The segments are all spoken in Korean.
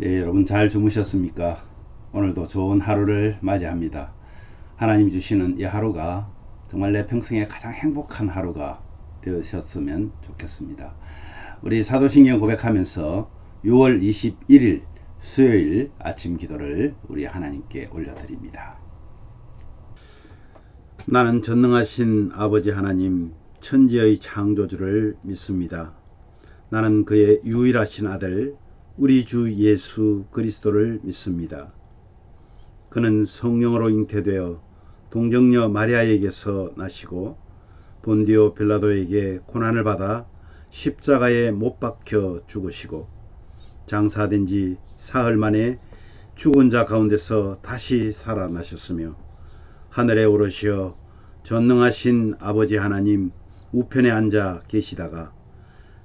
예, 여러분 잘 주무셨습니까? 오늘도 좋은 하루를 맞이합니다. 하나님이 주시는 이 하루가 정말 내 평생에 가장 행복한 하루가 되셨으면 좋겠습니다. 우리 사도신경 고백하면서 6월 21일 수요일 아침 기도를 우리 하나님께 올려드립니다. 나는 전능하신 아버지 하나님 천지의 창조주를 믿습니다. 나는 그의 유일하신 아들 우리 주 예수 그리스도를 믿습니다. 그는 성령으로 잉태되어 동정녀 마리아에게서 나시고 본디오 빌라도에게 고난을 받아 십자가에 못 박혀 죽으시고 장사된 지 사흘 만에 죽은 자 가운데서 다시 살아나셨으며 하늘에 오르시어 전능하신 아버지 하나님 우편에 앉아 계시다가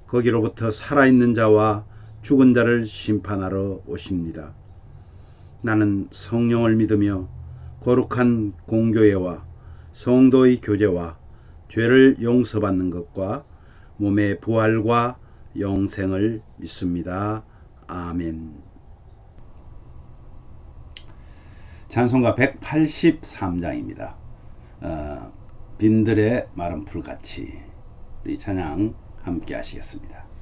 거기로부터 살아있는 자와 죽은 자를 심판하러 오십니다. 나는 성령을 믿으며 거룩한 공교회와 성도의 교제와 죄를 용서받는 것과 몸의 부활과 영생을 믿습니다. 아멘. 찬송가 183장입니다. 빈들의 마른 풀같이 우리 찬양 함께 하시겠습니다.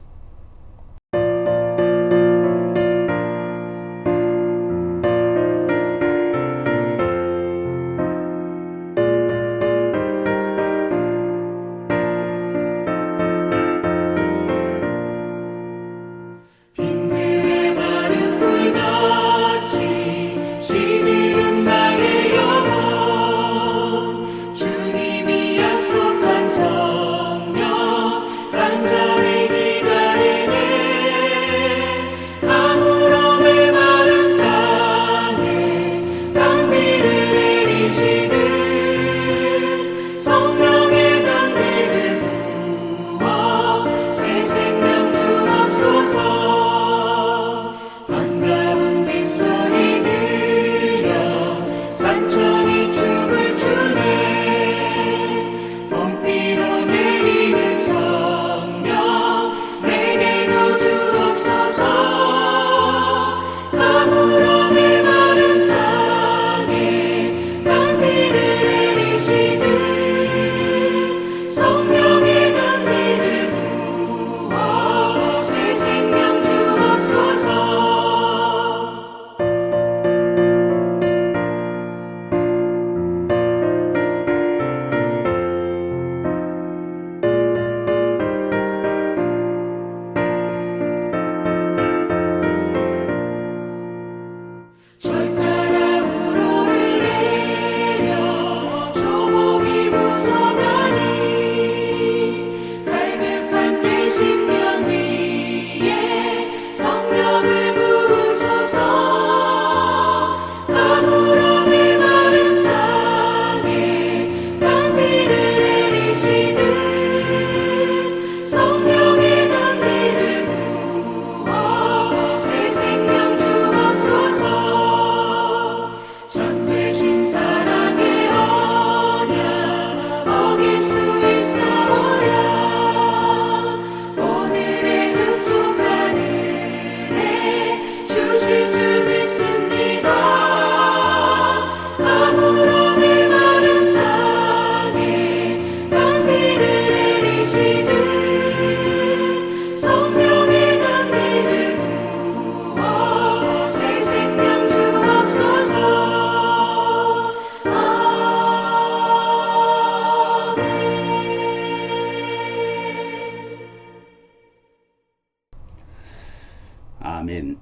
아멘.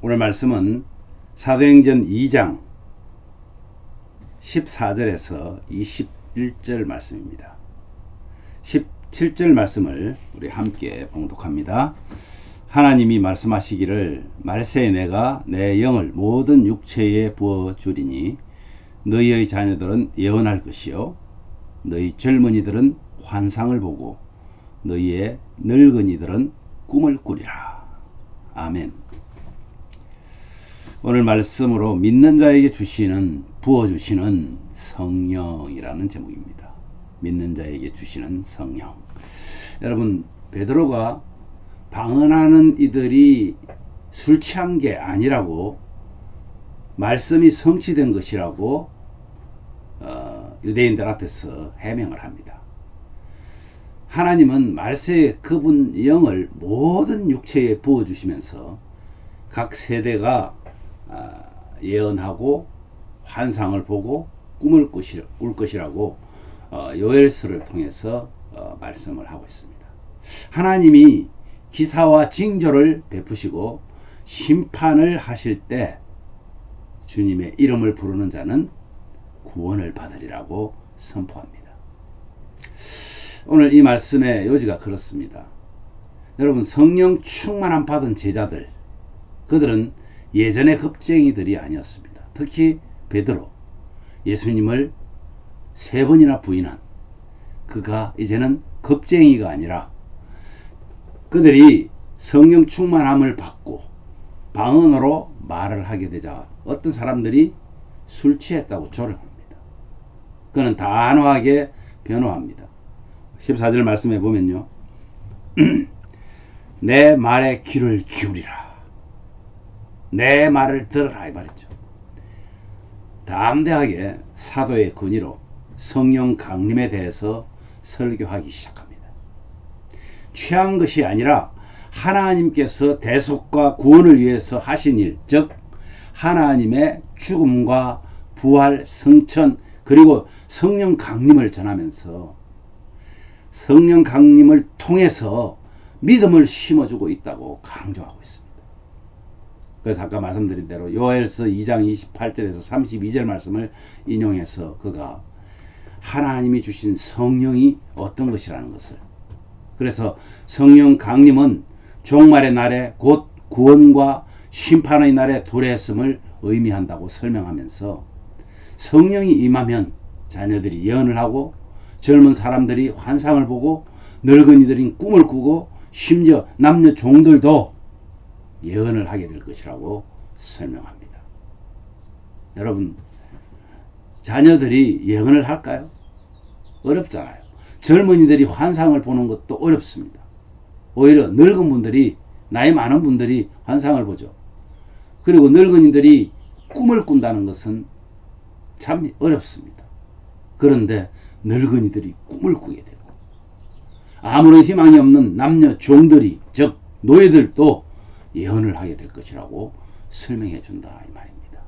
오늘 말씀은 사도행전 2장 14절에서 21절 말씀입니다. 17절 말씀을 우리 함께 봉독합니다. 하나님이 말씀하시기를 말세에 내가 내 영을 모든 육체에 부어 주리니 너희의 자녀들은 예언할 것이요 너희 젊은이들은 환상을 보고 너희의 늙은이들은 꿈을 꾸리라. 아멘. 오늘 말씀으로 믿는 자에게 부어주시는 성령이라는 제목입니다. 믿는 자에게 주시는 성령. 여러분, 베드로가 방언하는 이들이 술 취한 게 아니라고, 말씀이 성취된 것이라고 유대인들 앞에서 해명을 합니다. 하나님은 말세에 그분 영을 모든 육체에 부어주시면서 각 세대가 예언하고 환상을 보고 꿈을 꿀 것이라고 요엘서를 통해서 말씀을 하고 있습니다. 하나님이 기사와 징조를 베푸시고 심판을 하실 때 주님의 이름을 부르는 자는 구원을 받으리라고 선포합니다. 오늘 이 말씀의 요지가 그렇습니다. 여러분, 성령 충만함 받은 제자들, 그들은 예전의 겁쟁이들이 아니었습니다. 특히 베드로, 예수님을 3번이나 부인한 그가 이제는 겁쟁이가 아니라, 그들이 성령 충만함을 받고 방언으로 말을 하게 되자 어떤 사람들이 술 취했다고 조롱합니다. 그는 단호하게 변호합니다. 14절 말씀해 보면요, 내 말에 귀를 기울이라, 내 말을 들으라 이 말이죠. 담대하게 사도의 권위로 성령 강림에 대해서 설교하기 시작합니다. 취한 것이 아니라 하나님께서 대속과 구원을 위해서 하신 일, 즉 하나님의 죽음과 부활, 성천, 그리고 성령 강림을 전하면서 성령 강림을 통해서 믿음을 심어주고 있다고 강조하고 있습니다. 그래서 아까 말씀드린 대로 요엘서 2장 28절에서 32절 말씀을 인용해서 그가 하나님이 주신 성령이 어떤 것이라는 것을, 그래서 성령 강림은 종말의 날에 곧 구원과 심판의 날에 도래했음을 의미한다고 설명하면서 성령이 임하면 자녀들이 예언을 하고 젊은 사람들이 환상을 보고 늙은이들이 꿈을 꾸고 심지어 남녀 종들도 예언을 하게 될 것이라고 설명합니다. 여러분, 자녀들이 예언을 할까요? 어렵잖아요. 젊은이들이 환상을 보는 것도 어렵습니다. 오히려 늙은 분들이, 나이 많은 분들이 환상을 보죠. 그리고 늙은이들이 꿈을 꾼다는 것은 참 어렵습니다. 그런데 늙은이들이 꿈을 꾸게 되고 아무런 희망이 없는 남녀 종들이, 즉 노예들도 예언을 하게 될 것이라고 설명해 준다 이 말입니다.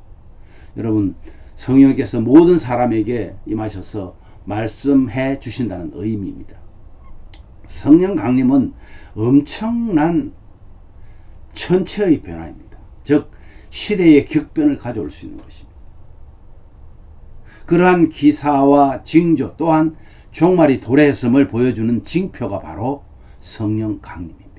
여러분, 성령께서 모든 사람에게 임하셔서 말씀해 주신다는 의미입니다. 성령 강림은 엄청난 천체의 변화입니다. 즉 시대의 격변을 가져올 수 있는 것입니다. 그러한 기사와 징조 또한 종말이 도래했음을 보여주는 징표가 바로 성령 강림입니다.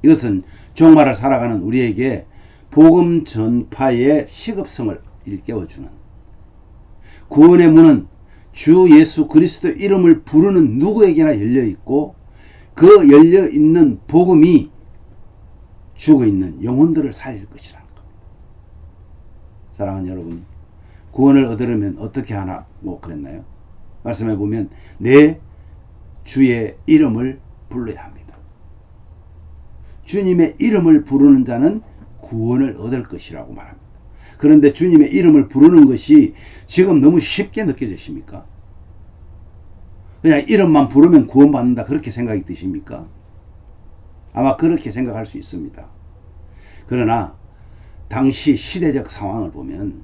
이것은 종말을 살아가는 우리에게 복음 전파의 시급성을 일깨워주는, 구원의 문은 주 예수 그리스도 이름을 부르는 누구에게나 열려있고 그 열려있는 복음이 죽어있는 영혼들을 살릴 것이라는 겁니다. 사랑하는 여러분, 구원을 얻으려면 어떻게 하라고 그랬나요? 말씀해 보면 내 주의 이름을 불러야 합니다. 주님의 이름을 부르는 자는 구원을 얻을 것이라고 말합니다. 그런데 주님의 이름을 부르는 것이 지금 너무 쉽게 느껴지십니까? 그냥 이름만 부르면 구원받는다 그렇게 생각이 드십니까? 아마 그렇게 생각할 수 있습니다. 그러나 당시 시대적 상황을 보면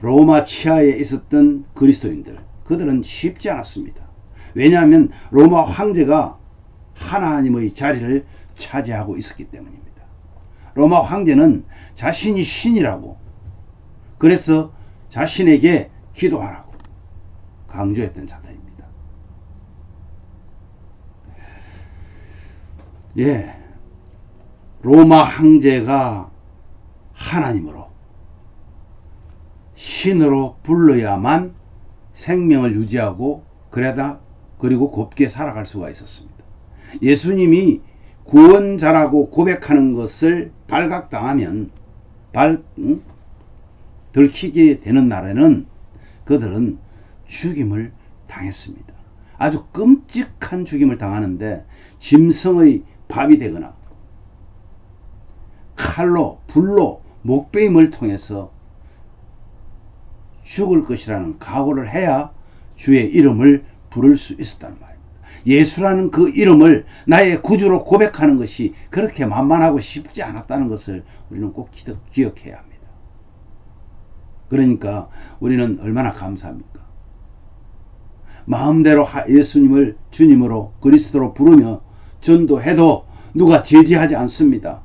로마 치하에 있었던 그리스도인들, 그들은 쉽지 않았습니다. 왜냐하면 로마 황제가 하나님의 자리를 차지하고 있었기 때문입니다. 로마 황제는 자신이 신이라고, 그래서 자신에게 기도하라고 강조했던 자들입니다. 예, 로마 황제가 하나님으로, 신으로 불러야만 생명을 유지하고 그리고 곱게 살아갈 수가 있었습니다. 예수님이 구원자라고 고백하는 것을 발각당하면 들키게 되는 날에는 그들은 죽임을 당했습니다. 아주 끔찍한 죽임을 당하는데 짐승의 밥이 되거나 칼로 불로 목베임을 통해서 죽을 것이라는 각오를 해야 주의 이름을 부를 수 있었다는 말입니다. 예수라는 그 이름을 나의 구주로 고백하는 것이 그렇게 만만하고 쉽지 않았다는 것을 우리는 꼭 기억해야 합니다. 그러니까 우리는 얼마나 감사합니까? 마음대로 예수님을 주님으로 그리스도로 부르며 전도해도 누가 제지하지 않습니다.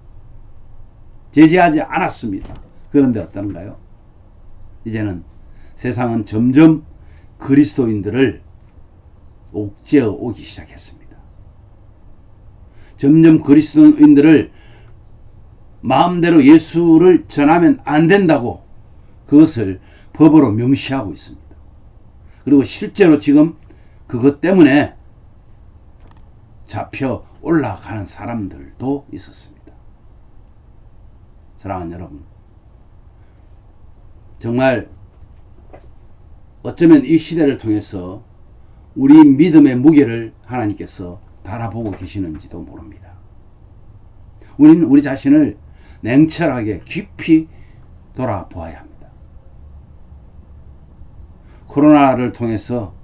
제지하지 않았습니다. 그런데 어떠는가요? 이제는 세상은 점점 그리스도인들을 옥죄어 오기 시작했습니다. 점점 그리스도인들을 마음대로 예수를 전하면 안 된다고 그것을 법으로 명시하고 있습니다. 그리고 실제로 지금 그것 때문에 잡혀 올라가는 사람들도 있었습니다. 사랑하는 여러분, 정말 어쩌면 이 시대를 통해서 우리 믿음의 무게를 하나님께서 바라보고 계시는지도 모릅니다. 우리는 우리 자신을 냉철하게 깊이 돌아보아야 합니다. 코로나를 통해서,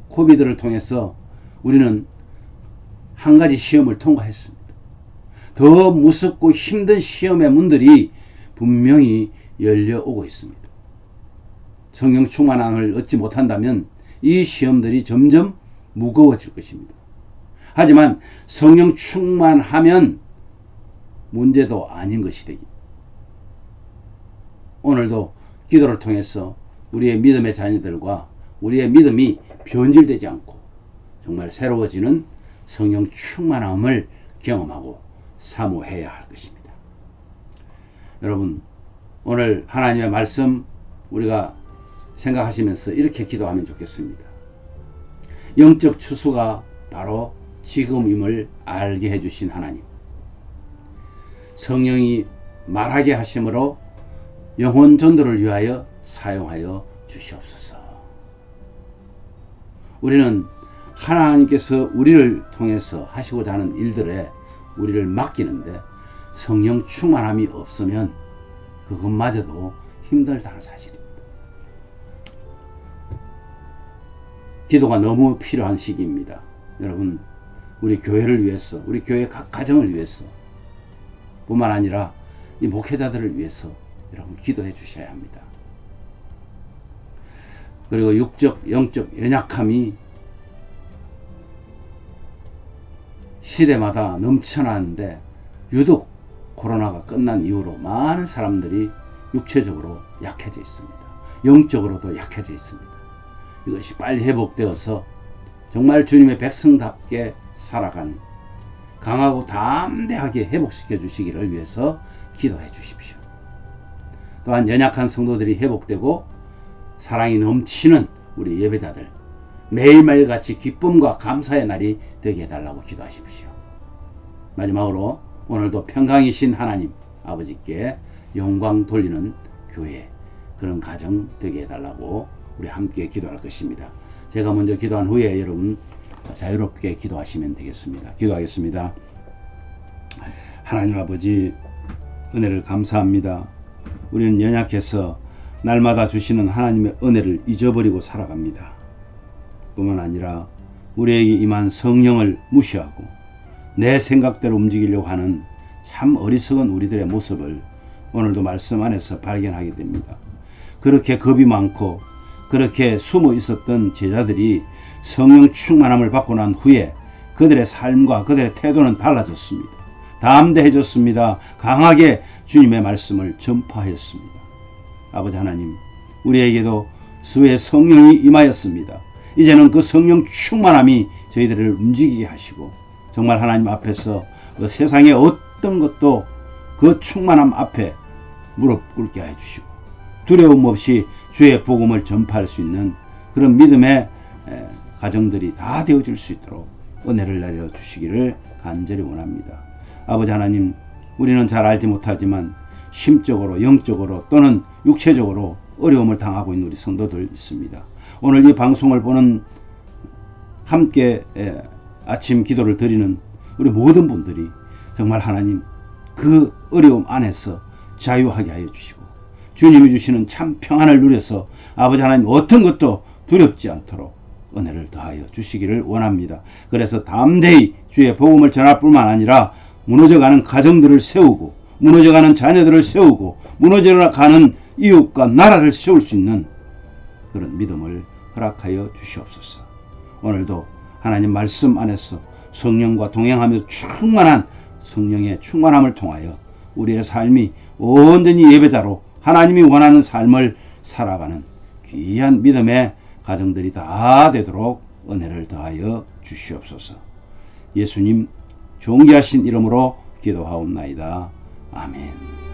코비드를 통해서 우리는 한 가지 시험을 통과했습니다. 더 무섭고 힘든 시험의 문들이 분명히 열려오고 있습니다. 성령 충만함을 얻지 못한다면 이 시험들이 점점 무거워질 것입니다. 하지만 성령 충만하면 문제도 아닌 것이 되기. 오늘도 기도를 통해서 우리의 믿음의 자녀들과 우리의 믿음이 변질되지 않고 정말 새로워지는 성령 충만함을 경험하고 사모해야 할 것입니다. 여러분, 오늘 하나님의 말씀 우리가 생각하시면서 이렇게 기도하면 좋겠습니다. 영적 추수가 바로 지금임을 알게 해주신 하나님, 성령이 말하게 하심으로 영혼 전도를 위하여 사용하여 주시옵소서. 우리는 하나님께서 우리를 통해서 하시고자 하는 일들에 우리를 맡기는데 성령 충만함이 없으면 그것마저도 힘들다는 사실입니다. 기도가 너무 필요한 시기입니다. 여러분, 우리 교회를 위해서, 우리 교회 각 가정을 위해서 뿐만 아니라 이 목회자들을 위해서 여러분 기도해 주셔야 합니다. 그리고 육적, 영적 연약함이 시대마다 넘쳐나는데 유독 코로나가 끝난 이후로 많은 사람들이 육체적으로 약해져 있습니다. 영적으로도 약해져 있습니다. 이것이 빨리 회복되어서 정말 주님의 백성답게 살아가는 강하고 담대하게 회복시켜 주시기를 위해서 기도해 주십시오. 또한 연약한 성도들이 회복되고 사랑이 넘치는 우리 예배자들 매일매일 같이 기쁨과 감사의 날이 되게 해달라고 기도하십시오. 마지막으로 오늘도 평강이신 하나님 아버지께 영광 돌리는 교회, 그런 가정 되게 해달라고 우리 함께 기도할 것입니다. 제가 먼저 기도한 후에 여러분 자유롭게 기도하시면 되겠습니다. 기도하겠습니다. 하나님 아버지, 은혜를 감사합니다. 우리는 연약해서 날마다 주시는 하나님의 은혜를 잊어버리고 살아갑니다. 뿐만 아니라 우리에게 임한 성령을 무시하고 내 생각대로 움직이려고 하는 참 어리석은 우리들의 모습을 오늘도 말씀 안에서 발견하게 됩니다. 그렇게 겁이 많고 그렇게 숨어 있었던 제자들이 성령 충만함을 받고 난 후에 그들의 삶과 그들의 태도는 달라졌습니다. 담대해졌습니다. 강하게 주님의 말씀을 전파하였습니다. 아버지 하나님, 우리에게도 주의 성령이 임하였습니다. 이제는 그 성령 충만함이 저희들을 움직이게 하시고 정말 하나님 앞에서 그 세상의 어떤 것도 그 충만함 앞에 무릎 꿇게 해주시고 두려움 없이 주의 복음을 전파할 수 있는 그런 믿음의 가정들이 다 되어질 수 있도록 은혜를 내려주시기를 간절히 원합니다. 아버지 하나님, 우리는 잘 알지 못하지만 심적으로, 영적으로 또는 육체적으로 어려움을 당하고 있는 우리 성도들 있습니다. 오늘 이 방송을 보는 함께 아침 기도를 드리는 우리 모든 분들이 정말 하나님 그 어려움 안에서 자유하게 하여 주시고 주님이 주시는 참 평안을 누려서 아버지 하나님 어떤 것도 두렵지 않도록 은혜를 더하여 주시기를 원합니다. 그래서 담대히 주의 복음을 전할 뿐만 아니라 무너져가는 가정들을 세우고 무너져가는 자녀들을 세우고 무너져가는 이웃과 나라를 세울 수 있는 그런 믿음을 허락하여 주시옵소서. 오늘도 하나님 말씀 안에서 성령과 동행하며 충만한 성령의 충만함을 통하여 우리의 삶이 온전히 예배자로 하나님이 원하는 삶을 살아가는 귀한 믿음의 가정들이 다 되도록 은혜를 더하여 주시옵소서. 예수님 존귀하신 이름으로 기도하옵나이다. 아멘.